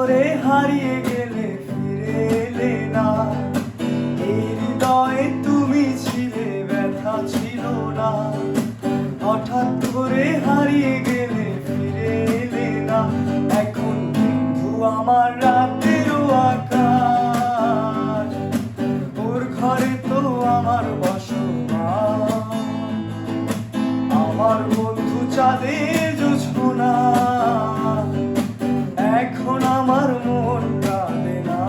করে হারিয়ে গেলে ফিরে এলে না। এই হৃদয়ে তুমি ছিলে, ব্যথা ছিল না। হঠাৎ করে হারিয়ে গেলে ফিরে এলে না। এখন বন্ধু আমার রাতেরও আকাশ, ওর ঘরে তো আমার বসবাস। আমার বন্ধু চাঁদের জোছনা, এখন আমার মন কাঁদে না।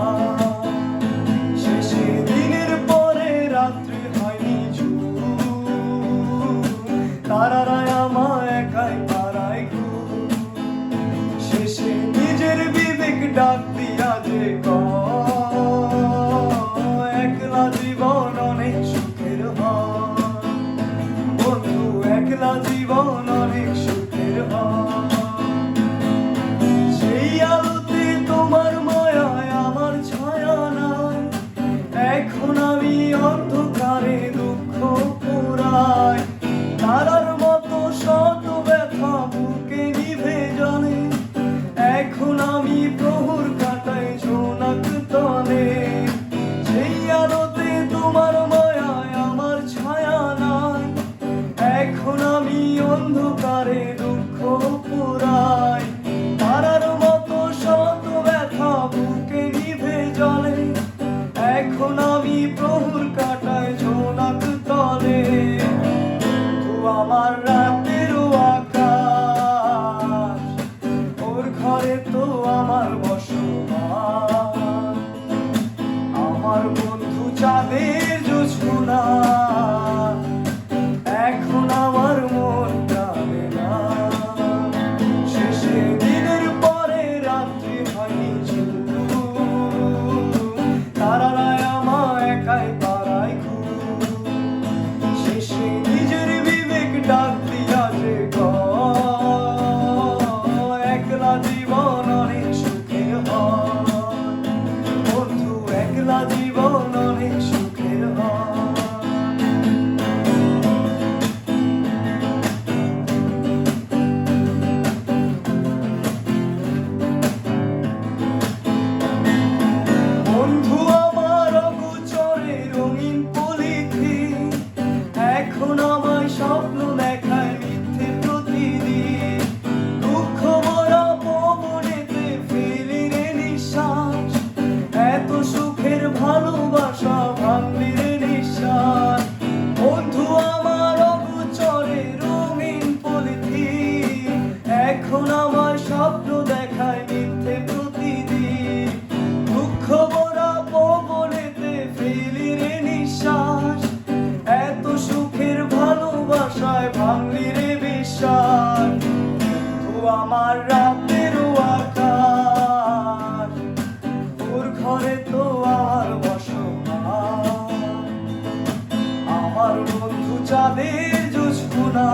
শেষে দিনের পরে রাত্রি হয়নি ঝুম, তারারায় আমায় একাই পাড়ায় ঘুম। শেষে নিজের বিবেক ডাক দিয়া যে কয়, একলা জীবন অনেক সুখের হয় বন্ধু, একলা জীবন অনেক সুখের হয়। সেই আলোতে তোমার মায়ায় আমার ছায়া নাই, এখন আমি অন্ধকারে দুঃখ পোড়াই। তারার মতো শত ব্যথা বুকে নিভে জানে, এখন আমি প্রহর কাটাই জোনাক তলে। সেই আলোতে তোমার মায়ায় আমার ছায়া নাই, এখন আমি অন্ধকারে দুঃখ পোড়াই। তারার মতো শত ব্যথা বুকে নিভে জ্বলে, এখন আমি প্রহর কাটাই জোনাক তলে। তো আমার রাতেরও আকাশ, ওর ঘরে তো আমার বসবাস। আমার বন্ধু চাঁদের জোছনা, এখন আমার মন কাঁদে না। শেষে দিনের পরে রাত্রি হয়নি ঝুম, তারারায় আমায় একাই পাড়ায় ঘুম। শেষে নিজের বিবেক ডাক দিয়া যে কয়, একলা জীবন অনেক সুখের হয় বন্ধু, একলা জীবন অনেক সুখের হয়। বন্ধু আমার অগোচরে রঙিন পলিথি, এখন আমায় স্বপ্ন দেখায় মিথ্যে প্রতিদিন। দুঃখ ভরা পবনেতে ফেলি রে নিঃশ্বাস, এত সুখের ভালোবাসা ভাঙলি রে নিঃশ্বাস। বন্ধু আমার অগোচরে রঙিন পলিথি, এখন আমায় স্বপ্ন দেখায় মিথ্যে প্রতিদিন। দুঃখ ভরা পবনেতে ফেলি রে নিঃশ্বাস, এত সুখের ভালোবাসায় ভাঙলি রে বিশ্বাস। তো আমার রাতেরও আকাশ, ওর ঘরে তো আমার বসবাস। আমার বন্ধু চাঁদের জোছনা,